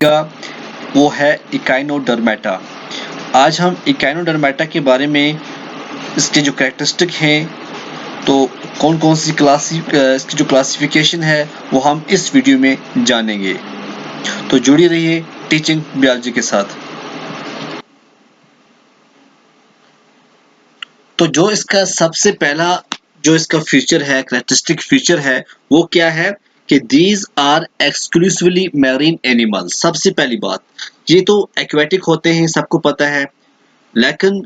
का वो है इकाइनोडर्मेटा। आज हम इकाइनोडर्मेटा के बारे में, इसके जो कैरेक्टरिस्टिक हैं, तो कौन कौन सी इसकी जो क्लासिफिकेशन है वो हम इस वीडियो में जानेंगे। तो जुड़ी रहिए टीचिंग बायोलॉजी के साथ। तो जो इसका सबसे पहला जो इसका फीचर है, कैरेक्टरिस्टिक फीचर है, वो क्या है कि these are exclusively marine animals. सबसे पहली बात, ये तो एक्वेटिक होते हैं, सबको पता है, लेकिन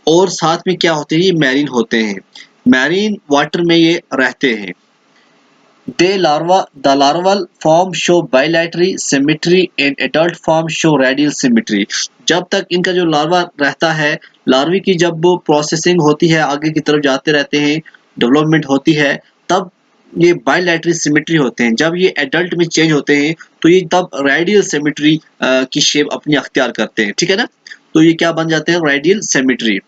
और साथ में क्या होते हैं, ये मैरीन होते हैं। मैरीन वाटर में ये रहते हैं। The larval form show bilateral symmetry and adult form show radial symmetry। जब तक इनका जो लार्वा रहता है, लार्वी की जब वो प्रोसेसिंग होती है, आगे की तरफ जाते रहते हैं, डेवलपमेंट होती है, तब ये बायलैटरल सिमेट्री होते हैं। जब ये एडल्ट में चेंज होते हैं तो ये तब रेडियल सिमेट्री की शेप अपनी अख्तियार करते हैं, ठीक है ना। तो ये क्या बन जाते हैं, radial symmetry.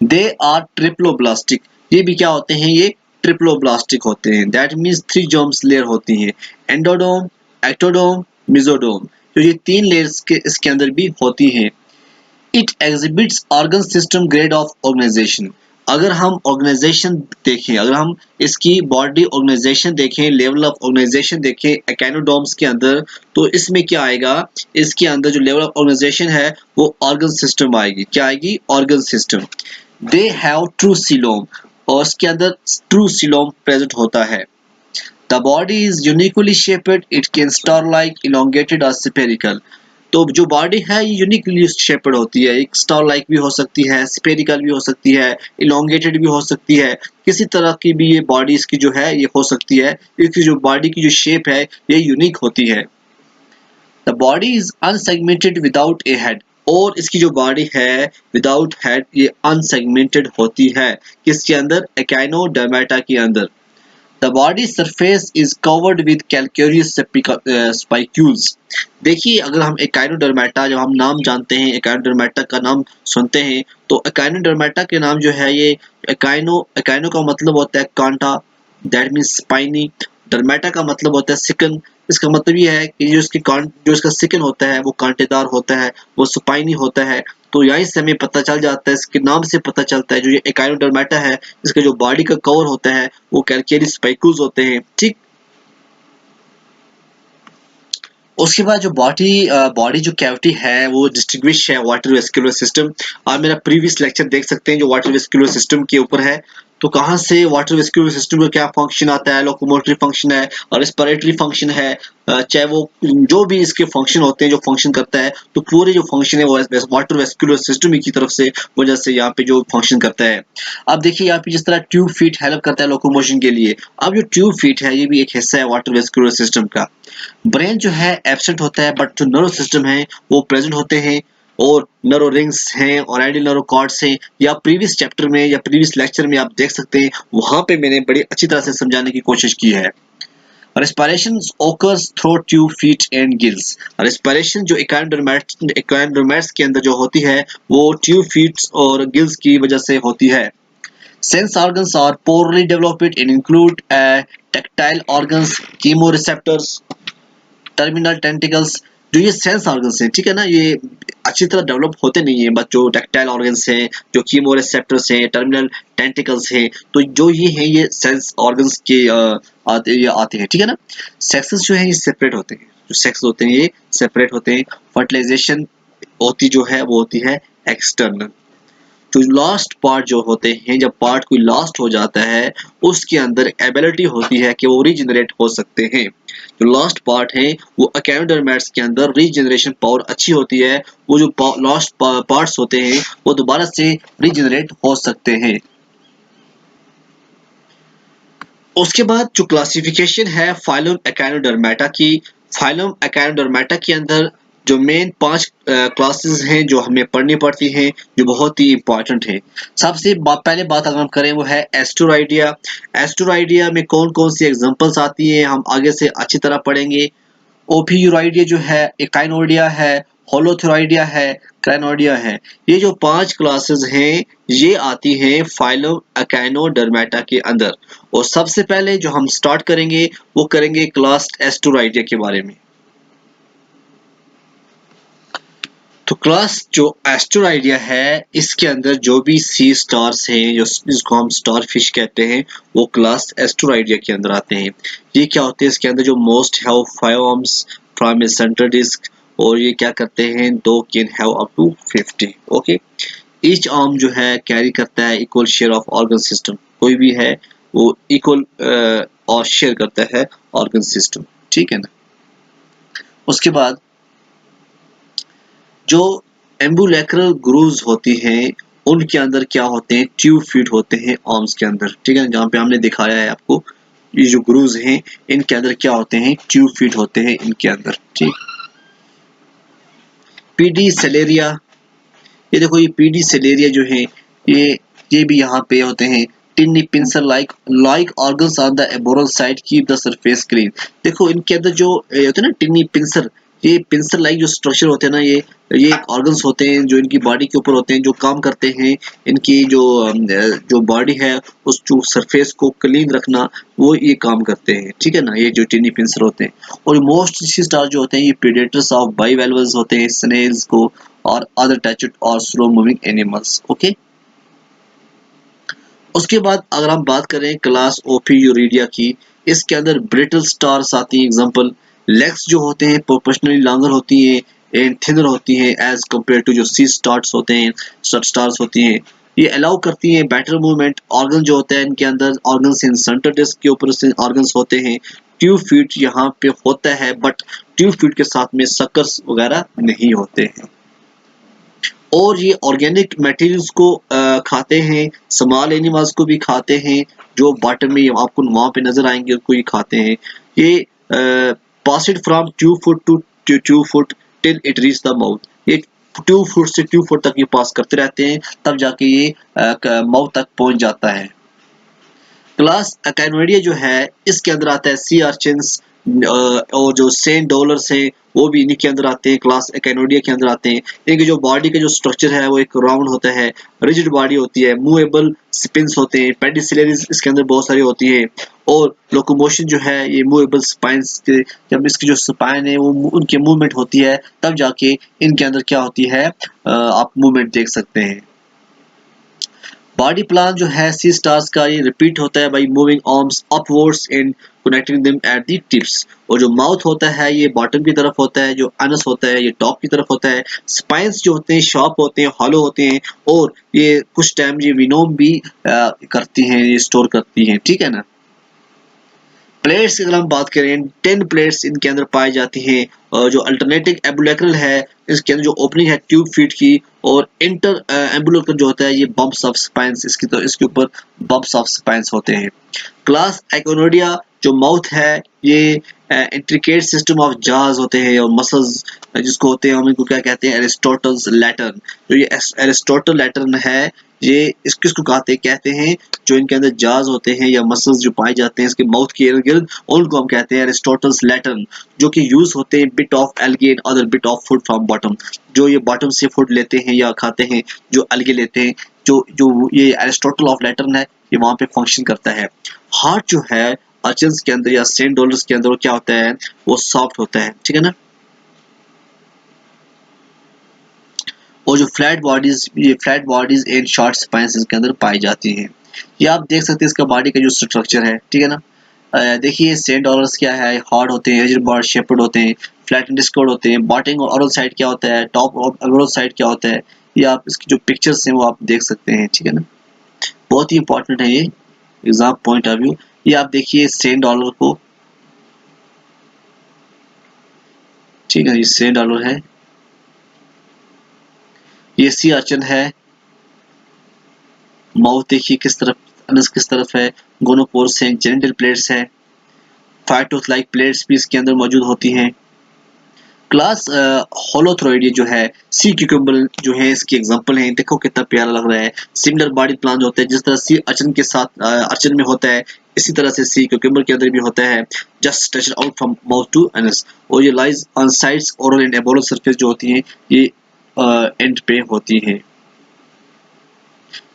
They are triploblastic. ये भी क्या होते हैं, ये ट्रिप्लोब्लास्टिक होते हैं। दैट मीन्स 3 जर्म्स लेयर होती हैं, एंडोडोम, एक्टोडोम, मेसोडोम। तो ये 3 लेयर्स के इसके अंदर भी होती हैं। It exhibits organ system grade of organization. अगर हम ऑर्गेनाइजेशन देखें, अगर हम इसकी बॉडी ऑर्गेनाइजेशन देखें, लेवल ऑफ ऑर्गेनाइजेशन देखें एकाइनोडोम्स के अंदर, तो इसमें क्या आएगा, इसके अंदर जो लेवल ऑफ ऑर्गेनाइजेशन है वो ऑर्गन सिस्टम आएगी। क्या आएगी, organ system. They have true coelom, और इसके अंदर ट्रू सीलोम प्रेजेंट होता है। The body is uniquely shaped, it can star like elongated और स्फेरिकल। तो जो बॉडी है ये यूनिकली शेपेड होती है, एक स्टार लाइक भी हो सकती है, स्फेरिकल भी हो सकती है, इलोंगेटेड भी हो सकती है, किसी तरह की भी ये बॉडी इसकी जो है ये हो सकती है। इसकी जो बॉडी की जो शेप है ये यूनिक होती है। The body is unsegmented without A head, और इसकी जो बॉडी है विदाउट हेड ये अनसेगमेंटेड होती है। किसके अंदर, एकाइनोडर्मेटा के अंदर। The body surface is covered with calcareous spicules। देखिए, अगर हम एकाइनोडर्मेटा, जब हम नाम जानते हैं, एकाइनोडर्मेटा का नाम सुनते हैं, तो एकाइनोडर्मेटा के नाम जो है ये एकाइनो का मतलब होता है कांटा, दैट मीन्स स्पाइनी। डर्मेटा का मतलब होता है सिकन। इसका मतलब ये है कि जो इसका सिकन होता है वो कांटेदार होता है, वो स्पाइनी होता है। तो यहीं से हमें पता चल जाता है, इसके नाम से पता चलता है, जो ये एकाइनोडर्मेटा है इसका जो बॉडी का कवर होता है वो कैल्केरियस स्पाइकुल्स होते हैं, ठीक। उसके बाद जो बॉडी जो कैविटी है वो डिस्टिंग्विश है वाटर वेस्कुलर सिस्टम। आप मेरा प्रीवियस लेक्चर देख सकते हैं जो वाटर वेस्कुलर सिस्टम के ऊपर है। तो कहाँ से वाटर वेस्कुलर सिस्टम का क्या फंक्शन आता है, लोकोमोटरी फंक्शन है और रेस्पिरेटरी फंक्शन है, चाहे वो जो भी इसके फंक्शन होते हैं, जो फंक्शन करता है, तो पूरे जो फंक्शन है वो वाटर वेस्कुलर सिस्टम की तरफ से वजह से यहाँ पे जो फंक्शन करता है। अब देखिए यहाँ पे जिस तरह ट्यूब फीट हेल्प करता है लोकोमोशन के लिए, अब जो ट्यूब फीट है ये भी एक हिस्सा है वाटर वेस्कुलर सिस्टम का। ब्रेन जो है एब्सेंट होता है, बट जो नर्व सिस्टम है वो प्रेजेंट होते हैं, और नर्व रिंग्स हैं और रेडियल नर्व कॉर्ड्स हैं। या प्रीवियस चैप्टर में या प्रीवियस लेक्चर में आप देख सकते हैं, वहां पे मैंने बड़ी अच्छी तरह से समझाने की कोशिश की है। Respiration occurs through tube feet and gills. Respiration जो एकाइनोडर्मेट्स के अंदर जो होती है वो ट्यूब फीट और गिल्स की वजह से होती है। Sense organs are poorly developed and include tactile organs, chemoreceptors, terminal tentacles. जो ये सेंस ऑर्गन्स हैं, ठीक है ना, ये अच्छी तरह डेवलप होते नहीं है, बट जो टैक्टाइल ऑर्गन्स हैं, जो कीमोरेसेप्टर्स हैं, टर्मिनल टेंटिकल्स हैं, तो जो ये हैं ये सेंस ऑर्गन्स के आते हैं, ठीक है ना। सेक्सेस जो है ये सेपरेट होते हैं, जो सेक्स होते हैं ये सेपरेट होते हैं। फर्टिलाइजेशन होती जो है वो होती है एक्सटर्नल। तो लास्ट पार्ट जो होते हैं, जब पार्ट कोई लास्ट हो जाता है उसके अंदर एबिलिटी होती है कि वो रीजनरेट हो सकते हैं। जो लास्ट पार्ट है वो एकाइनोडर्मेट्स के अंदर रीजनरेशन पावर अच्छी होती है, वो जो लास्ट पार्ट्स होते हैं वो दोबारा से रीजनरेट हो सकते हैं। उसके बाद जो क्लासिफिकेशन है फाइलम एकाइनोडर्मेटा की, फाइलम एकाइनोडर्मेटा के अंदर जो मेन 5 क्लासेस हैं जो हमें पढ़नी पड़ती हैं, जो बहुत ही इंपॉर्टेंट है। सबसे पहले बात अगर हम करें वो है एस्टुराइडिया। एस्टुराइडिया में कौन कौन सी एग्जांपल्स आती हैं हम आगे से अच्छी तरह पढ़ेंगे। ओफियूराइडिया जो है, एकाइनोडिया है, होलोथोराइडिया है, क्राइनोडिया है। ये जो 5 क्लासेस हैं, ये आती हैं फाइलम एकाइनोडर्मेटा के अंदर। और सबसे पहले जो हम स्टार्ट करेंगे वो करेंगे क्लास एस्टोराइडिया के बारे में। तो क्लास जो एस्टोराइडिया है, इसके अंदर जो भी सी स्टार्स हैं, जो जिसको हम स्टार फिश कहते हैं, वो क्लास एस्टोराइडिया के अंदर आते हैं। ये क्या होते हैं, इसके अंदर जो most have 5 arms from a centre disc, और ये क्या करते हैं, दो can have up to 50। Okay, each arm जो है कैरी करता है equal share of organ system. कोई भी है वो इक्वल और शेयर करता है ऑर्गन सिस्टम, ठीक है ना। उसके बाद जो एम्बुलेक्रल ग्रूव्स होती हैं, उनके अंदर क्या होते हैं, ट्यूब फीट होते हैं आर्म्स के अंदर, ठीक है। जहाँ पे हमने दिखाया है आपको, ये जो ग्रूव्स हैं इनके अंदर क्या होते हैं, ट्यूब फीट होते हैं इनके अंदर, ठीक। पीडी सेलेरिया, ये देखो, ये पीडी सेलेरिया जो है, ये भी यहाँ पे होते हैं। Tinni pincer like organs on the aboral side keep the surface clean. देखो इनके अंदर जो होते हैं ना टिन्नी पिंसर, ये पिंसर लाइक जो स्ट्रक्चर होते हैं ना, ये एक ऑर्गन्स होते हैं जो इनकी बॉडी के ऊपर होते हैं, जो काम करते हैं इनकी जो बॉडी है उस जो सरफेस को क्लीन रखना, वो ये काम करते हैं, ठीक है ना। ये जो टिन्नी पिंसर होते हैं। और मोस्ट सी स्टार जो होते हैं, ये प्रेडेटर्स ऑफ बाइवैल्व्स होते हैं, स्नेल्स को और अदर टचड और स्लो मूविंग एनिमल्स। ओके, उसके बाद अगर हम बात करें क्लास ओफियूरिडिया की, इसके अंदर ब्रिटल स्टार्स आती हैं। एग्जांपल, लेग्स जो होते हैं प्रोपोर्शनली लॉन्गर होती हैं एंड थिनर होती हैं एज कंपेयर टू जो सी स्टार्स होते हैं, स्टार्स होती हैं। ये अलाउ करती हैं बेटर मूवमेंट। ऑर्गन जो होते हैं इनके अंदर, ऑर्गन्स इन सेंटर डिस्क के ऊपर से ऑर्गन्स होते हैं। ट्यूब फीट यहाँ पे होता है, बट ट्यूब फीट के साथ में सकर्स वगैरह नहीं होते हैं। और ये ऑर्गेनिक मटेरियल्स को खाते हैं, स्मॉल एनिमल्स को भी खाते हैं, जो बॉटम में आपको वहां पे नजर आएंगे उनको ही खाते हैं। ये passed from tube foot to tube foot till it reach the mouth. ये ट्यूब फुट से ट्यूब फुट तक ये पास करते रहते हैं, तब जाके ये माउथ तक पहुंच जाता है। क्लास अकेनोडिया जो है, इसके अंदर आता है सी अर्चिन्स, और जो सेंट डॉलर्स हैं वो भी इन्हीं के अंदर आते हैं, क्लास एकेनोडिया के अंदर आते हैं। इनकी जो बॉडी का जो स्ट्रक्चर है वो एक राउंड होता है, रिजिड बॉडी होती है, मूवेबल स्पिन्स होते हैं, पेडिसिलरीज इसके अंदर बहुत सारी होती है। और लोकोमोशन जो है, ये मूवेबल स्पाइन्स के, जब इसकी जो स्पाइन है वो उनकी मूवमेंट होती है, तब जाके इनके अंदर क्या होती है, आप मूवमेंट देख सकते हैं। बॉडी प्लान जो है सी स्टार्स का, ये रिपीट होता है by moving arms upwards and connecting them at the tips. और जो माउथ होता है ये बॉटम की तरफ होता है, जो अनस होता है ये टॉप की तरफ होता है। स्पाइंस जो होते हैं शार्प होते हैं, हॉलो होते हैं, और ये कुछ टाइम ये विनोम भी करती हैं, ये स्टोर करती हैं, ठीक है ना। प्लेट्स की अगर हम बात करें, 10 प्लेट्स इनके अंदर पाई जाती हैं। और जो अल्टरनेटिव एबुलेक्रल है, इसके अंदर जो ओपनिंग है ट्यूब फीट की, और इंटर एम्बुलेक्रल जो होता है ये बम्प्स ऑफ स्पाइंस, इसके ऊपर बम्प्स ऑफ स्पाइंस होते हैं। क्लास एकोनोडिया जो माउथ है, ये इंट्रिकेट सिस्टम ऑफ जाज होते हैं और मसल्स जिसको होते हैं, हम इनको क्या कहते हैं, एरिस्टोटल्स लैटर्न। जो ये एरिस्टोटल लैटर्न है, ये किसको कहते हैं, जो इनके अंदर जाज होते हैं या मसल्स जो पाए जाते हैं इसके माउथ के इर्द गिर्द, उनको हम कहते हैं एरिस्टोटल्स लैटर्न, जो कि यूज होते हैं bit of algae and other bit of food from bottom. जो ये बॉटम से फूड लेते हैं या खाते हैं, जो अलगे लेते हैं, जो जो ये एरिस्टोटल ऑफ लैटर्न है, ये वहां पे फंक्शन करता है। हार्ट जो है अर्चिन्स के अंदर या सेंट डॉलर्स के अंदर, वो क्या होता है, वो सॉफ्ट होता है, ठीक है ना। और जो flat bodies and short spines इसके अंदर पाई जाती हैं। ये आप देख सकते हैं इसका बॉडी का जो स्ट्रक्चर है, ठीक है ना। देखिए सेंट डॉलर्स क्या है, हार्ड होते हैं, एज्ड बॉड शेपर्ड होते हैं, फ्लैट एंड डिस्कॉर्ड होते हैं। बॉटम और ओरल साइड क्या होता है, टॉप और ओरल साइड क्या होता है, ये आप इसकी जो पिक्चर्स हैं वो आप देख सकते हैं, ठीक है ना। बहुत ही इंपॉर्टेंट है ये एग्जाम पॉइंट ऑफ व्यू। ये आप देखिए सेंट डॉलर को, ठीक है, ये सेंट डॉलर है, ये सी अर्चन है। माउथ देखिए किस तरफ, अनस किस तरफ है, गोनोपोर्स हैं, जेनिटल प्लेट्स हैं, फाइव टूथ लाइक प्लेट्स भी इसके अंदर मौजूद होती हैं। क्लास होलोथ्रोइड जो है सी क्यूकम्बर जो है इसकी एग्जांपल है। देखो कितना प्यारा लग रहा है। सिमिलर बॉडी प्लान होते हैं जिस तरह सी अर्चिन के साथ अर्चिन में होता है, इसी तरह से सी क्यूकम्बर के अंदर भी होता है। Just stretch out from mouth to anus, और ये lies on sides oral and aboral surface जो होती हैं ये एंड पे होती हैं।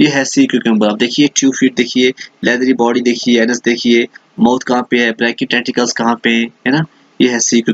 ये है सी क्यूकम्बर। आप देखिए ट्यूब फीट देखिए, लेदरी बॉडी देखिए, एनस देखिए, माउथ कहाँ पे है, ब्रैकी टेंटिकल्स कहाँ पे है ना। ये है सी क्यूकम्बर।